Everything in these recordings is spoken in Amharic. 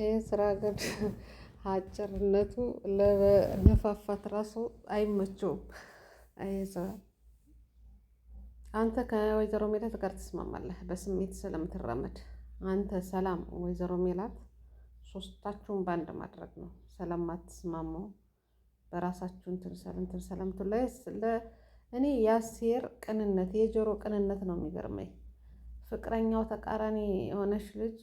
የስራ ገድ አጭርነቱ ለመፋፋት ራሱ አይመቸውም። አይ ስራ አንተ ከወይዘሮ ሜላት ጋር ትስማማለህ በስሜት ስለምትራመድ። አንተ ሰላም ወይዘሮ ሜላት ሶስታችሁን በአንድ ማድረግ ነው። ስለማትስማሙ በራሳችሁ እንትን ሰለምቱ ላይ እኔ የአሴር ቅንነት የጆሮ ቅንነት ነው የሚገርመኝ። ፍቅረኛው ተቃራኒ የሆነች ልጅ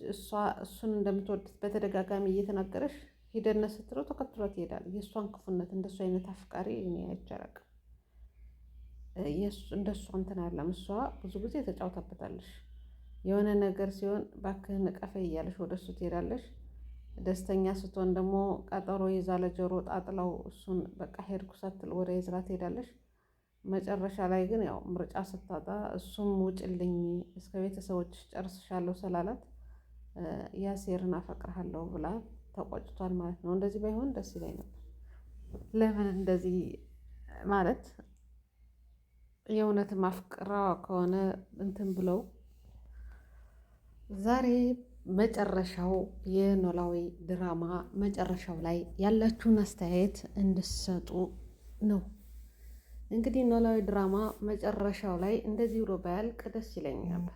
እሱን እንደምትወድ በተደጋጋሚ እየተናገረሽ ሂደነት ስትለው ተከትሏት ይሄዳል። የእሷን ክፉነት እንደሱ አይነት አፍቃሪ እኔ አይቼ አላውቅም። እንደሷ እንትን አለም እሷ ብዙ ጊዜ ተጫውታበታለሽ። የሆነ ነገር ሲሆን እባክህን እቀፈኝ እያለሽ ወደ እሱ ትሄዳለሽ። ደስተኛ ስትሆን ደግሞ ቀጠሮ ይዛ ለጆሮ ጣጥለው እሱን በቃ ሄድኩ ሳትል ወደ ይዝራ ትሄዳለሽ። መጨረሻ ላይ ግን ያው ምርጫ ስታጣ እሱም ውጭልኝ እስከ ቤተሰቦች ጨርስሻለሁ ስላላት ያሴርን አፈቅርሃለሁ ብላ ተቆጭቷል ማለት ነው። እንደዚህ ባይሆን ደስ ይለኝ ነበር። ለምን እንደዚህ ማለት የእውነት ማፍቅራ ከሆነ እንትን ብለው ዛሬ መጨረሻው የኖላዊ ድራማ መጨረሻው ላይ ያላችሁን አስተያየት እንድትሰጡ ነው። እንግዲህ ኖላዊ ድራማ መጨረሻው ላይ እንደዚህ ብሎ ባያልቅ ደስ ይለኝ ነበር።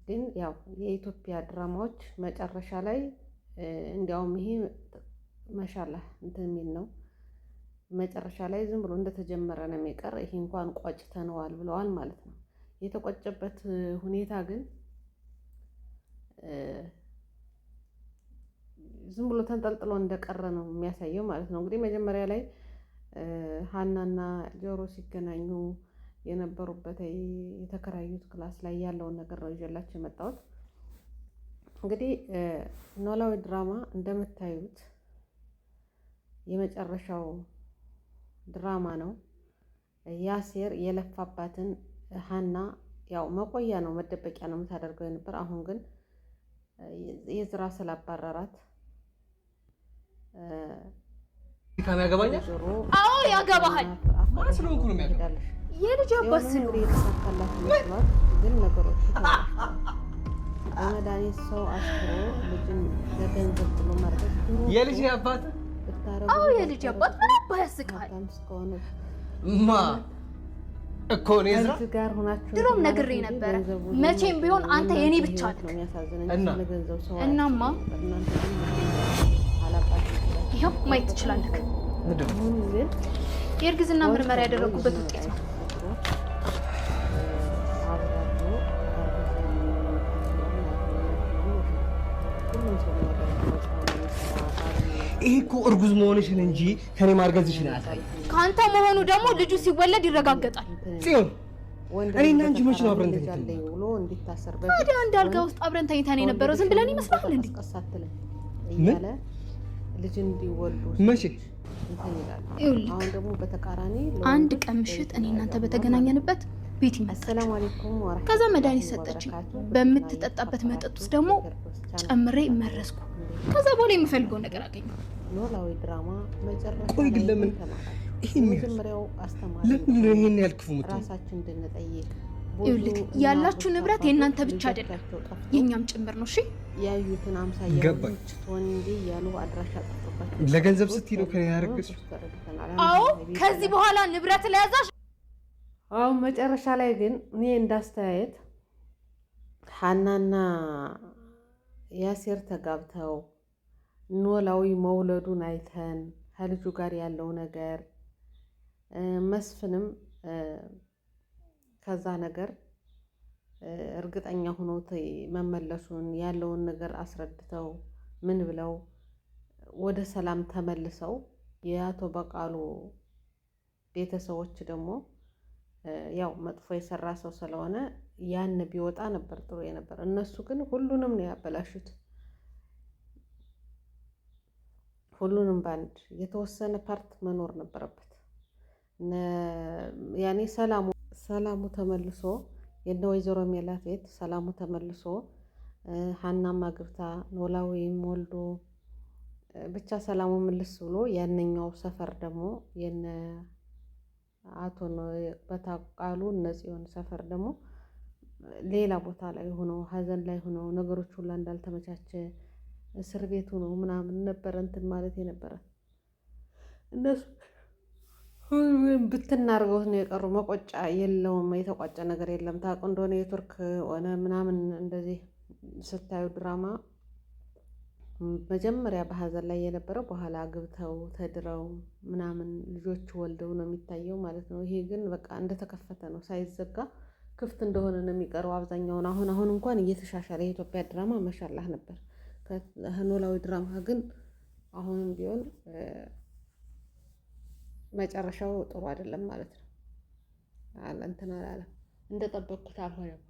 ግን ያው የኢትዮጵያ ድራማዎች መጨረሻ ላይ እንዲያውም ይሄ መሻላህ እንትን የሚል ነው። መጨረሻ ላይ ዝም ብሎ እንደተጀመረ ነው የሚቀር። ይሄ እንኳን ቋጭተነዋል ብለዋል ማለት ነው። የተቆጨበት ሁኔታ ግን ዝም ብሎ ተንጠልጥሎ እንደቀረ ነው የሚያሳየው ማለት ነው። እንግዲህ መጀመሪያ ላይ ሀናና ጆሮ ሲገናኙ የነበሩበት የተከራዩት ክላስ ላይ ያለውን ነገር ነው ይዤላችሁ የመጣሁት። እንግዲህ ኖላዊ ድራማ እንደምታዩት የመጨረሻው ድራማ ነው። ያሴር የለፋባትን ሀና ያው መቆያ ነው መደበቂያ ነው የምታደርገው የነበር። አሁን ግን የዝራ ስላባረራት ካም ያገባኛል። አዎ ያገባሃል። ማን ስለሆንኩ ነው የሚያገባሽ? የልጅ አባት ነው። የተሳካላት መስሏት ግን ነገሮች በመድኃኒት ሰው አስሮ ልጅን ለገንዘብ ብሎ ማድረግ የልጅ አባት አዎ የልጅ አባት ምን ባያስቃል ማ እኮ ነው ዝራ ጋር ሆናችሁ ድሮም ነግሬ ነበር። መቼም ቢሆን አንተ የኔ ብቻ ነህ። እናማ ይኸው ማየት ትችላለህ። የእርግዝና ምርመራ ያደረጉበት ውጤት ነው። ይሄ እኮ እርጉዝ መሆንሽን እንጂ ከኔ ማርገዝሽን አያሳይም። ከአንተ መሆኑ ደግሞ ልጁ ሲወለድ ይረጋገጣል። ጽዮን እኔና አንቺ መች ነው አብረን ተኝተን? ታዲያ አንድ አልጋ ውስጥ አብረን ተኝተን የነበረው ዝም ብለን ይመስላል እንዴ? ምን ልጅ እንዲወልዱ መቼ? ይኸውልህ አንድ ቀን ምሽት እኔ እናንተ በተገናኘንበት ቤት ይመጣል። ከዛ መድኃኒት ሰጠችኝ። በምትጠጣበት መጠጥ ውስጥ ደግሞ ጨምሬ መረስኩ። ከዛ በኋላ የምፈልገውን ነገር አገኘሁ። ኖላዊ ድራማ መጨረሻ ቆይ ግን ለምን መጀመሪያው አስተማሪ ለምን ነው ይሄን ያልክፉ ምት ራሳችን እንድንጠይቅ ይኸውልህ ያላችሁ ንብረት የእናንተ ብቻ አይደለም የኛም ጭምር ነው። እሺ ያዩትን አምሳያዎች ወንዲ ያሉ አድራሻ ጠፍቶባቸው ለገንዘብ ስትይ ነው ከኔ ያረግሽ? አዎ ከዚህ በኋላ ንብረት ለያዛሽ። አዎ መጨረሻ ላይ ግን እኔ እንዳስተያየት ሀናና ያሴር ተጋብተው ኖላዊ መውለዱን አይተን ከልጁ ጋር ያለው ነገር መስፍንም ከዛ ነገር እርግጠኛ ሆኖ መመለሱን ያለውን ነገር አስረድተው ምን ብለው ወደ ሰላም ተመልሰው የአቶ በቃሉ ቤተሰቦች ደግሞ ያው መጥፎ የሰራ ሰው ስለሆነ ያን ቢወጣ ነበር ጥሩ የነበር። እነሱ ግን ሁሉንም ነው ያበላሹት። ሁሉንም ባንድ የተወሰነ ፓርት መኖር ነበረበት። ያኔ ሰላሙ ተመልሶ የነ ወይዘሮ ሜላት ቤት ሰላሙ ተመልሶ ሀናም አግብታ ኖላዊም ወልዶ ብቻ ሰላሙ ምልስ ብሎ ያንኛው ሰፈር ደግሞ የነ አቶ በታቃሉ እነጽዮን ሰፈር ደግሞ ሌላ ቦታ ላይ ሆኖ ሀዘን ላይ ሆኖ ነገሮች ሁሉ እንዳልተመቻቸ እስር ቤቱ ነው ምናምን ነበረ እንትን ማለት የነበረ እነሱ ሁሉም ብትናርገውት ነው የቀሩ። መቆጫ የለውም፣ የተቋጨ ነገር የለም። ታውቁ እንደሆነ የቱርክ ሆነ ምናምን እንደዚህ ስታዩ ድራማ መጀመሪያ በሀዘን ላይ የነበረው በኋላ አግብተው ተድረው ምናምን ልጆች ወልደው ነው የሚታየው ማለት ነው። ይሄ ግን በቃ እንደተከፈተ ነው ሳይዘጋ ክፍት እንደሆነ ነው የሚቀረው አብዛኛውን። አሁን እንኳን እየተሻሻለ የኢትዮጵያ ድራማ መሻላህ ነበር። ኖላዊ ድራማ ግን አሁንም ቢሆን መጨረሻው ጥሩ አይደለም ማለት ነው። እንትን አላለም፣ እንደጠበቅኩት አልሆነም።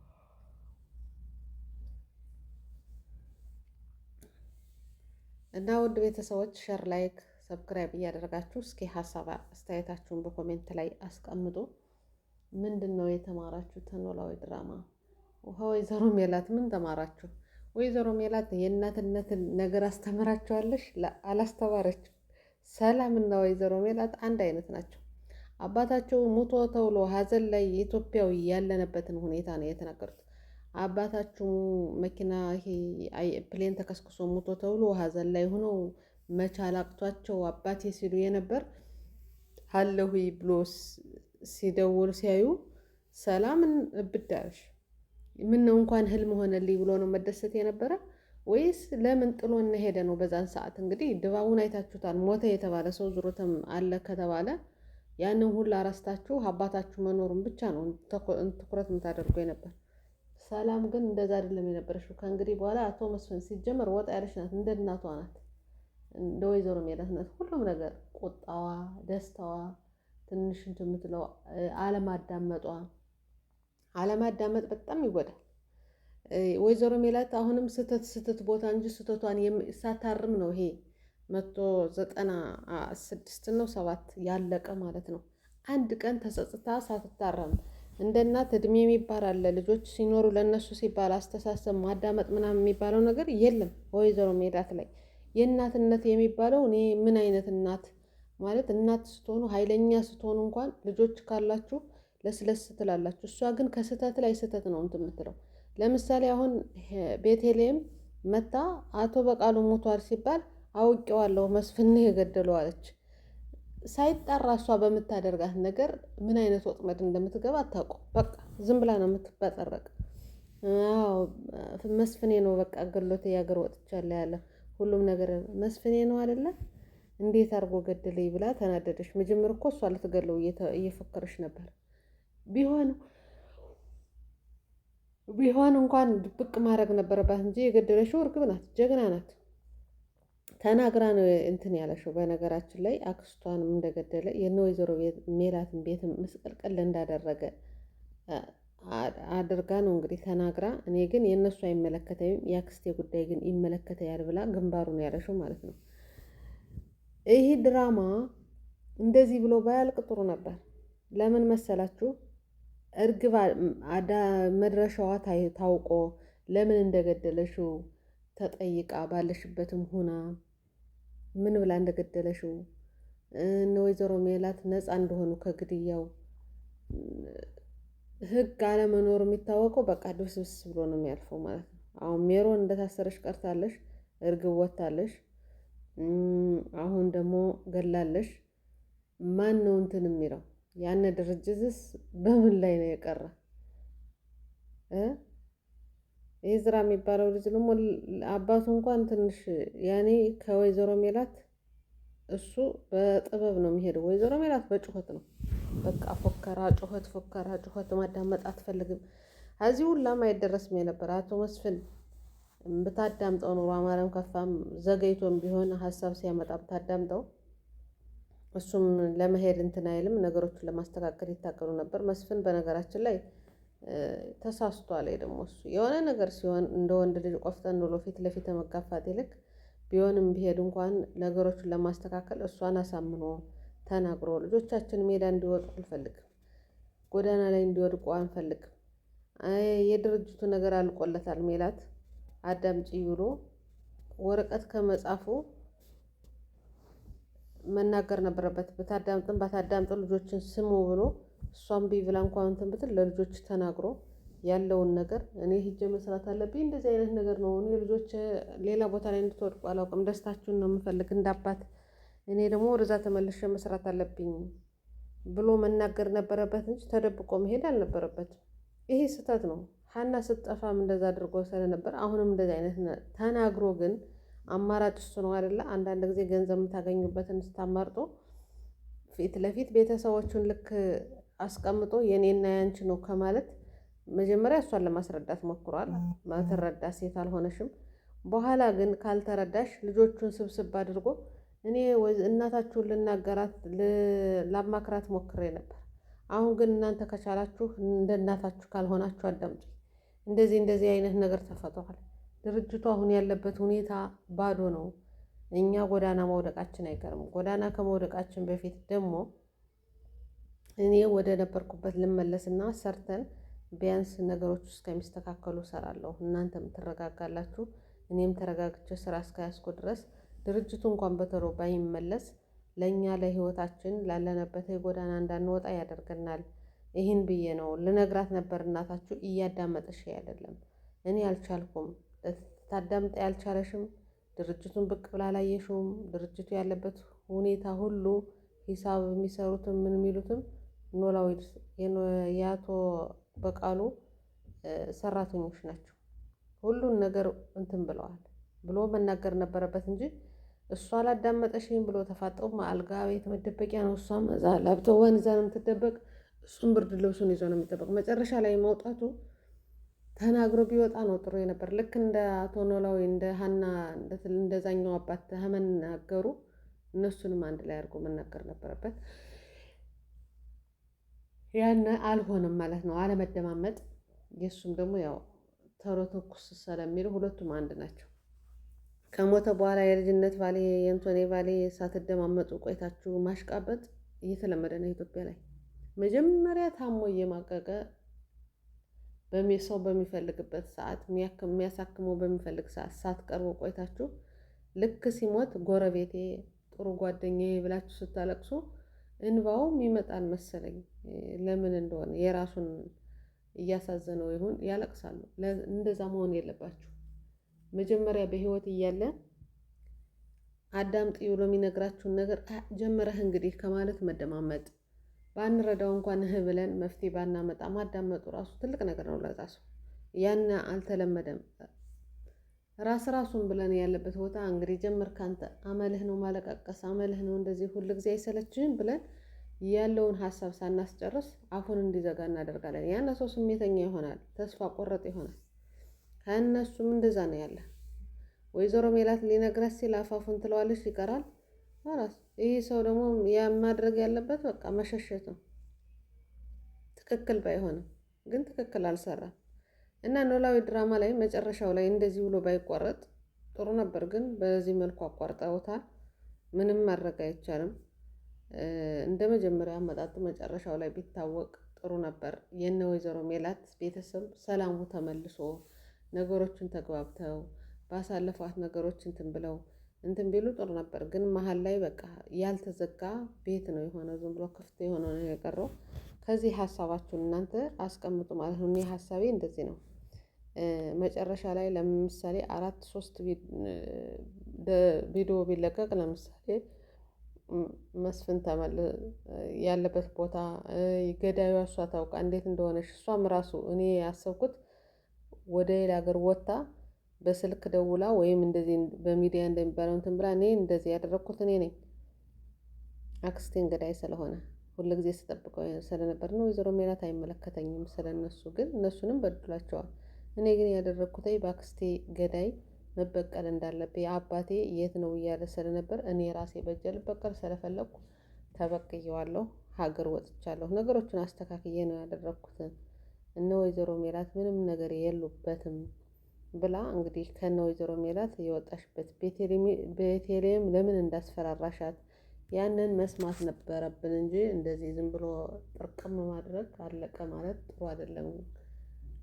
እና ውድ ቤተሰቦች ሸር፣ ላይክ፣ ሰብስክራይብ እያደረጋችሁ እስኪ ሀሳብ አስተያየታችሁን በኮሜንት ላይ አስቀምጡ። ምንድን ነው የተማራችሁት ኖላዊ ድራማ? ወይዘሮ ሜላት ምን ተማራችሁ? ወይዘሮ ሜላት የእናትነትን ነገር አስተምራችኋለሽ? አላስተማረችም። ሰላም እና ወይዘሮ ሜላት አንድ አይነት ናቸው። አባታቸው ሙቶ ተብሎ ሀዘን ላይ ኢትዮጵያዊ ያለነበትን ሁኔታ ነው የተናገሩት። አባታችሁ መኪና ፕሌን ተከስክሶ ሙቶ ተብሎ ሀዘን ላይ ሆነው መቻል አቅቷቸው አባቴ ሲሉ የነበር አለሁ ብሎ ሲደውል ሲያዩ ሰላምን እብዳለሽ ምን ነው እንኳን ህልም ሆነልኝ ብሎ ነው መደሰት የነበረ ወይስ ለምን ጥሎ ሄደ ነው? በዛን ሰዓት እንግዲህ ድባቡን አይታችሁታል። ሞተ የተባለ ሰው ዙሮትም አለ ከተባለ ያንን ሁሉ አረስታችሁ አባታችሁ መኖሩን ብቻ ነው ትኩረት የምታደርጉ የነበር። ሰላም ግን እንደዛ አይደለም የነበረችው። ከእንግዲህ በኋላ አቶ መስፍን ሲጀመር ወጣ ያለች ናት፣ እንደ እናቷ ናት፣ እንደ ወይዘሮ ሜላት ናት። ሁሉም ነገር ቁጣዋ፣ ደስታዋ፣ ትንሽ እንትን የምትለው አለማዳመጥ በጣም ይጎዳል። ወይዘሮ ሜላት አሁንም ስተት ቦታ እንጂ ስተቷን ሳታርም ነው ይሄ 196 ነው 7 ያለቀ ማለት ነው። አንድ ቀን ተጸጽታ ሳትታረም እንደ እናት እድሜ የሚባል አለ። ልጆች ሲኖሩ ለነሱ ሲባል አስተሳሰብ ማዳመጥ ምናምን የሚባለው ነገር የለም ወይዘሮ ሜላት ላይ። የእናትነት የሚባለው እኔ ምን አይነት እናት ማለት እናት ስትሆኑ ኃይለኛ ስትሆኑ እንኳን ልጆች ካላችሁ ለስለስ ትላላችሁ። እሷ ግን ከስተት ላይ ስተት ነው እንትን የምትለው። ለምሳሌ አሁን ቤተልሔም መታ አቶ በቃሉ ሞቷል ሲባል አውቄዋለሁ መስፍን የገደለው አለች። ሳይጣራ እሷ በምታደርጋት ነገር ምን አይነት ወጥመድ እንደምትገባ አታውቁም። በቃ ዝም ብላ ነው የምትበጠረቅ። መስፍኔ ነው በቃ ገሎት ያገር ወጥቻለሁ ያለ ሁሉም ነገር መስፍኔ ነው አይደለ? እንዴት አድርጎ ገደለኝ ብላ ተናደደች። መጀመር እኮ እሷ ልትገለው እየፎከረች ነበር። ቢሆን እንኳን ድብቅ ማድረግ ነበረባት እንጂ የገደለችው እርግብ ናት፣ ጀግና ናት። ተናግራ ነው እንትን ያለሽው። በነገራችን ላይ አክስቷንም እንደገደለ የነ ወይዘሮ ሜላትን ቤት ምስቅልቅል እንዳደረገ አድርጋ ነው እንግዲህ ተናግራ። እኔ ግን የእነሱ አይመለከተኝም የአክስቴ ጉዳይ ግን ይመለከተኛል ብላ ግንባሩ ነው ያለሽው ማለት ነው። ይህ ድራማ እንደዚህ ብሎ ባያልቅ ጥሩ ነበር። ለምን መሰላችሁ? እርግብ መድረሻዋ ታውቆ ለምን እንደገደለሽው ተጠይቃ ባለሽበትም ሆና ምን ብላ እንደገደለሽው እነ ወይዘሮ ሜላት ነፃ እንደሆኑ ከግድያው ህግ አለመኖር የሚታወቀው በቃ ድብስብስ ብሎ ነው የሚያልፈው ማለት ነው። አሁን ሜሮን እንደታሰረሽ ቀርታለሽ፣ እርግብ ወታለሽ፣ አሁን ደግሞ ገላለሽ። ማን ነው እንትን የሚለው? ያነ ድርጅትስ በምን ላይ ነው የቀረ? የዝራ የሚባለው ልጅ ደግሞ አባቱ እንኳን ትንሽ ያኔ ከወይዘሮ ሜላት እሱ በጥበብ ነው የሚሄደው። ወይዘሮ ሜላት በጩኸት ነው በቃ ፎከራ፣ ጩኸት ማዳመጥ አትፈልግም። እዚህ ሁላም አይደረስም የነበረ አቶ መስፍን ብታዳምጠው ኑሮ አማረም ከፋም ዘገይቶም ቢሆን ሀሳብ ሲያመጣ ብታዳምጠው እሱም ለመሄድ እንትን አይልም። ነገሮችን ለማስተካከል ይታገሉ ነበር። መስፍን በነገራችን ላይ ተሳስቷል። ደግሞ እሱ የሆነ ነገር ሲሆን እንደ ወንድ ልጅ ቆፍጠን ብሎ ፊት ለፊት መጋፋት ይልቅ ቢሆንም ቢሄድ እንኳን ነገሮችን ለማስተካከል እሷን አሳምኖ ተናግሮ ልጆቻችን ሜዳ እንዲወጡ አንፈልግም፣ ጎዳና ላይ እንዲወድቁ አንፈልግም። የድርጅቱ ነገር አልቆለታል፣ ሜላት አዳምጪ ብሎ ወረቀት ከመጻፉ መናገር ነበረበት። ባታዳምጥም ልጆችን ስሙ ብሎ እሷም ቢብላ እንኳን እንትን ብትል ለልጆች ተናግሮ ያለውን ነገር እኔ ሂጄ መስራት አለብኝ። እንደዚህ አይነት ነገር ነው። እኔ ልጆች ሌላ ቦታ ላይ እንድትወድቁ አላውቅም። ደስታችሁን ነው የምፈልግ እንዳባት። እኔ ደግሞ ወደዛ ተመልሼ መስራት አለብኝ ብሎ መናገር ነበረበት እንጂ ተደብቆ መሄድ አልነበረበትም። ይሄ ስህተት ነው። ሀና ስትጠፋም እንደዛ አድርጎ ስለነበር አሁንም እንደዚህ አይነት ተናግሮ ግን አማራጭ እሱ ነው አይደለ? አንዳንድ ጊዜ ገንዘብ የምታገኙበትን ስታማርጦ ፊት ለፊት ቤተሰቦቹን ልክ አስቀምጦ የኔና ያንቺ ነው ከማለት መጀመሪያ እሷን ለማስረዳት ሞክሯል። ማትረዳ ሴት አልሆነሽም። በኋላ ግን ካልተረዳሽ ልጆቹን ስብስብ አድርጎ እኔ እናታችሁን ልናገራት ላማክራት ሞክሬ ነበር። አሁን ግን እናንተ ከቻላችሁ እንደ እናታችሁ ካልሆናችሁ አዳምጪ። እንደዚህ አይነት ነገር ተፈጥሯል። ድርጅቱ አሁን ያለበት ሁኔታ ባዶ ነው። እኛ ጎዳና መውደቃችን አይቀርም። ጎዳና ከመውደቃችን በፊት ደግሞ እኔ ወደ ነበርኩበት ልመለስና ሰርተን ቢያንስ ነገሮች እስከሚስተካከሉ እሰራለሁ። እናንተም ትረጋጋላችሁ። እኔም ተረጋግቼ ስራ እስከያዝኩ ድረስ ድርጅቱ እንኳን በቶሎ ባይመለስ ለእኛ ለህይወታችን ላለንበት የጎዳና እንዳንወጣ ያደርገናል። ይህን ብዬ ነው ልነግራት ነበር። እናታችሁ እያዳመጠሽ አይደለም። እኔ አልቻልኩም። ታዳምጣ ያልቻለሽም ድርጅቱን ብቅ ብላ አላየሽውም። ድርጅቱ ያለበት ሁኔታ ሁሉ ሂሳብ የሚሰሩትም ምን የሚሉትም ኖላዊ የአቶ በቃሉ ሰራተኞች ናቸው። ሁሉን ነገር እንትን ብለዋል ብሎ መናገር ነበረበት እንጂ እሷ አላዳመጠሽም ብሎ ተፋጠው አልጋ ቤት መደበቂያ ነው። እሷም እዛ ላብተዋን ይዛ ነው የምትደበቅ። እሱም ብርድ ልብሱን ይዞ ነው የሚጠበቅ። መጨረሻ ላይ መውጣቱ ተናግሮ ቢወጣ ነው ጥሩ የነበር። ልክ እንደ አቶ ኖላዊ እንደ ሀና እንደዛኛው አባት ተመናገሩ እነሱንም አንድ ላይ አድርጎ መናገር ነበረበት። ያን አልሆነም ማለት ነው። አለመደማመጥ። የእሱም ደግሞ ያው ተሮ ተኩስ ስለሚሉ ሁለቱም አንድ ናቸው። ከሞተ በኋላ የልጅነት ባሌ የእንቶኔ ባሌ ሳትደማመጡ ቆይታችሁ ማሽቃበጥ እየተለመደ ነው ኢትዮጵያ ላይ። መጀመሪያ ታሞ እየማቀቀ ሰው በሚፈልግበት ሰዓት የሚያሳክመው በሚፈልግ ሰዓት ሳትቀርቡ ቆይታችሁ ልክ ሲሞት ጎረቤቴ ጥሩ ጓደኛዬ ብላችሁ ስታለቅሱ እንባውም ይመጣል መሰለኝ። ለምን እንደሆነ የራሱን እያሳዘነው ይሁን ያለቅሳሉ። እንደዛ መሆን የለባችሁ። መጀመሪያ በህይወት እያለ አዳምጥ ብሎ የሚነግራችሁን ነገር ጀመረህ እንግዲህ ከማለት መደማመጥ። ባንረዳው እንኳን ብለን መፍትሄ ባናመጣ ማዳመጡ ራሱ ትልቅ ነገር ነው ለዛ ሰው። ያን አልተለመደም። ራሱን ብለን ያለበት ቦታ እንግዲህ ጀመር ካንተ አመልህ ነው ማለቃቀስ፣ አመልህ ነው እንደዚህ ሁሉ ጊዜ አይሰለችህም ብለን ያለውን ሀሳብ ሳናስጨርስ አፉን እንዲዘጋ እናደርጋለን። ያን ሰው ስሜተኛ ይሆናል፣ ተስፋ ቆረጥ ይሆናል። ከእነሱም እንደዛ ነው ያለ። ወይዘሮ ሜላት ሊነግራት ሲል አፋፉን ትለዋለች፣ ይቀራል። ራስ ይህ ሰው ደግሞ ማድረግ ያለበት በቃ መሸሸት ነው። ትክክል ባይሆንም ግን ትክክል አልሰራም። እና ኖላዊ ድራማ ላይ መጨረሻው ላይ እንደዚህ ብሎ ባይቋረጥ ጥሩ ነበር። ግን በዚህ መልኩ አቋርጠውታል። ምንም ማድረግ አይቻልም። እንደ መጀመሪያ አመጣጡ መጨረሻው ላይ ቢታወቅ ጥሩ ነበር። የነ ወይዘሮ ሜላት ቤተሰብ ሰላሙ ተመልሶ ነገሮችን ተግባብተው ባሳለፏት ነገሮች እንትን ቢሉ ጥሩ ነበር። ግን መሀል ላይ በቃ ያልተዘጋ ቤት ነው የሆነው። ዝም ብሎ ክፍት የሆነ ነው የቀረው። ከዚህ ሀሳባችሁን እናንተ አስቀምጡ ማለት ነው። እኔ ሀሳቤ እንደዚህ ነው። መጨረሻ ላይ ለምሳሌ 4-3 ቪዲዮ ቢለቀቅ ለምሳሌ መስፍን ያለበት ቦታ ገዳዩ እሷ ታውቃ እንዴት እንደሆነች እሷም ራሱ እኔ ያሰብኩት ወደ ሌላ ሀገር ወጥታ በስልክ ደውላ ወይም እንደዚህ በሚዲያ እንደሚባለው እንትን ብላ እኔ እንደዚህ ያደረኩት እኔ ነኝ አክስቴን ገዳይ ስለሆነ ሁሉ ጊዜ ስጠብቀው ስለነበር ነው። ወይዘሮ ሜላት አይመለከተኝም ስለነሱ፣ ግን እነሱንም በድሏቸዋል። እኔ ግን ያደረኩት በአክስቴ ገዳይ መበቀል እንዳለብኝ አባቴ የት ነው እያለ ስለነበር እኔ ራሴ በእጄ ልበቀል ስለፈለኩ ተበቅየዋለሁ። ሀገር ወጥቻለሁ። ነገሮችን አስተካክዬ ነው ያደረኩት። እነ ወይዘሮ ሜላት ምንም ነገር የሉበትም ብላ እንግዲህ ከነ ወይዘሮ ሜላት የወጣሽበት ቤቴሌም ለምን እንዳስፈራራሻት ያንን መስማት ነበረብን እንጂ እንደዚህ ዝም ብሎ ጥርቅም ማድረግ አለቀ ማለት ጥሩ አይደለም።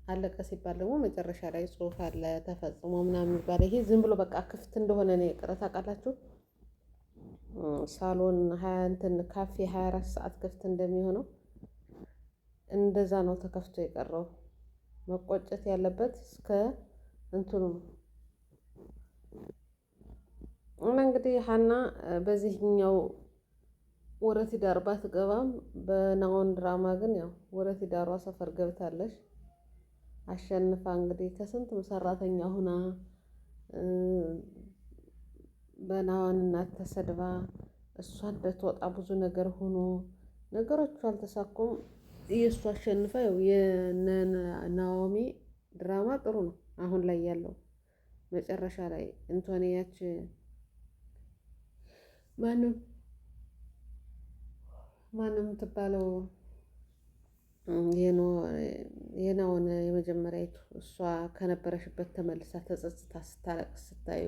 አለቀ ሲባል ደግሞ መጨረሻ ላይ ጽሑፍ አለ ተፈጽሞ ምናምን የሚባል ይሄ ዝም ብሎ በቃ ክፍት እንደሆነ ነው የቀረ። ታውቃላችሁ ሳሎን ካፌ 24 ሰዓት ክፍት እንደሚሆነው እንደዛ ነው ተከፍቶ የቀረው። መቆጨት ያለበት እስከ እንትኑ ነው። እና እንግዲህ ሀና በዚህኛው ወደ ትዳር ባትገባም በናሆም ድራማ ግን ያው ወደ ትዳሯ ሰፈር ገብታለች። አሸንፋ እንግዲህ ከስንት ሰራተኛ ሁና በናሆም እናት ተሰድባ እሷ እንደትወጣ ብዙ ነገር ሆኖ ነገሮቹ አልተሳኩም። የእሱ አሸንፋ ያው የናሆሚ ድራማ ጥሩ ነው። አሁን ላይ ያለው መጨረሻ ላይ እንቶንያች ማንም የምትባለው የናሆም የመጀመሪያዊቱ እሷ ከነበረሽበት ተመልሳ ተጸጽታ ስታለቅስ ስታዩ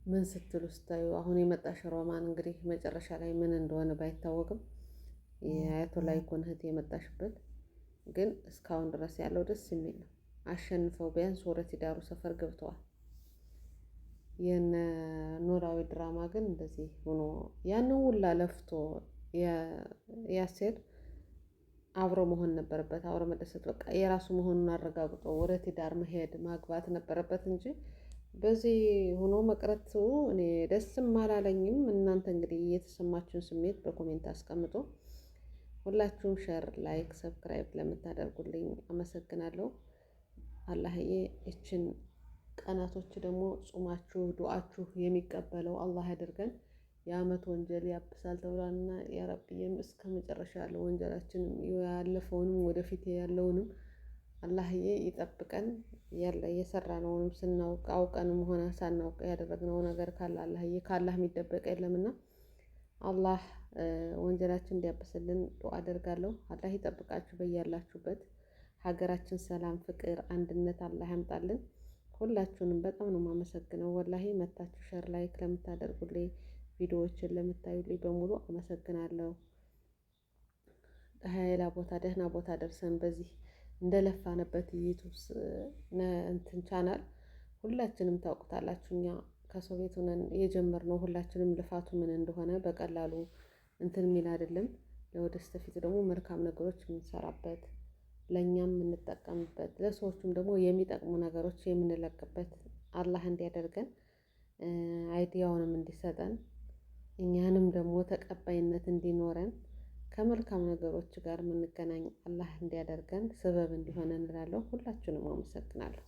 ምን ስትሉ ስታዩ አሁን የመጣሽ ሮማን እንግዲህ መጨረሻ ላይ ምን እንደሆነ ባይታወቅም የአያቶ ላይ ኮን እህት የመጣሽበት ግን እስካሁን ድረስ ያለው ደስ የሚል ነው። አሸንፈው ቢያንስ ወደ ትዳሩ ሰፈር ገብተዋል። የነ ኖላዊ ድራማ ግን እንደዚህ ሆኖ ያንን ሁላ ለፍቶ ያሴር አብሮ መሆን ነበረበት። አብሮ መደሰት በቃ የራሱ መሆኑን አረጋግጦ ወደ ትዳር መሄድ ማግባት ነበረበት እንጂ በዚህ ሆኖ መቅረቱ እኔ ደስም አላለኝም። እናንተ እንግዲህ የተሰማችሁን ስሜት በኮሜንት አስቀምጦ ሁላችሁም ሸር፣ ላይክ፣ ሰብስክራይብ ለምታደርጉልኝ አመሰግናለሁ። አላህዬ እችን ቀናቶች ደግሞ ጾማችሁ ዱዓችሁ የሚቀበለው አላህ ያድርገን። የአመት ወንጀል ያብሳል ተብሏልና ያረብዬም እስከ መጨረሻ ያለው ወንጀላችንም ያለፈውንም ወደፊት ያለውንም አላህዬ ይጠብቀን። ያለ የሰራነውንም ስናውቅ አውቀንም ሆነ ሳናውቅ ያደረግነው ነገር ካለ አላህዬ ካላህ የሚደበቅ የለምና አላህ ወንጀላችን እንዲያብስልን ዱዓ አደርጋለሁ። አላህ ይጠብቃችሁ በያላችሁበት። ሀገራችን ሰላም፣ ፍቅር፣ አንድነት አላህ ያምጣልን። ሁላችሁንም በጣም ነው የማመሰግነው። ወላሂ መታችሁ ሸር ላይክ ለምታደርጉልኝ ቪዲዮዎችን ለምታዩልኝ በሙሉ አመሰግናለሁ። ሌላ ቦታ ደህና ቦታ ደርሰን በዚህ እንደለፋንበት ዩቲዩብ እንትን ቻናል ሁላችንም ታውቁታላችሁ። እኛ ከሰው ቤት ሆነን የጀመርነው ሁላችንም ልፋቱ ምን እንደሆነ በቀላሉ እንትን የሚል አይደለም። ለወደፊት ደግሞ መልካም ነገሮች የምንሰራበት ለእኛም የምንጠቀምበት ለሰዎቹም ደግሞ የሚጠቅሙ ነገሮች የምንለቅበት አላህ እንዲያደርገን አይዲያውንም እንዲሰጠን እኛንም ደግሞ ተቀባይነት እንዲኖረን ከመልካም ነገሮች ጋር የምንገናኝ አላህ እንዲያደርገን ስበብ እንዲሆን እንላለሁ። ሁላችሁንም አመሰግናለሁ።